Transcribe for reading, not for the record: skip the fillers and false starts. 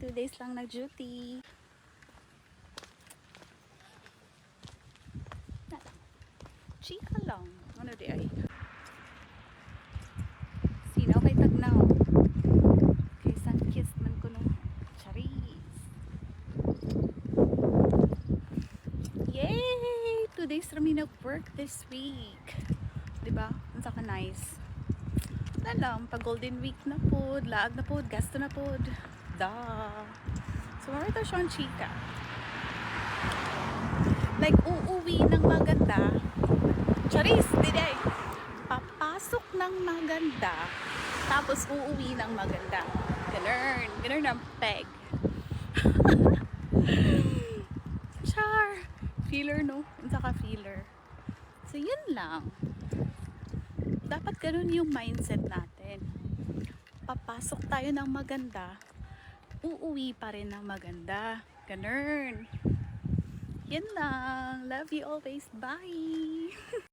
2 days lang nag-duty. Chika lang. Ano di ay? Sinaw kay tagnaw. Kay sun-kissed man ko nung charis. Yay! 2 days rami nag-work this week. Diba? Ang saka nice. Na lang, pag golden week na pod, laag na pod, gasto na pod. Da. So, marita siyang chika. Like, uuwi ng maganda. Charis, diday. Papasok ng maganda. Tapos, uuwi ng maganda. Ganun. Ganun ang peg. Char. Feeler, no? Ang saka feeler. So, yun lang. Dapat ganun yung mindset natin. Papasok tayo ng maganda, uuwi pa rin ng maganda. Ganun. Yan lang. Love you always. Bye!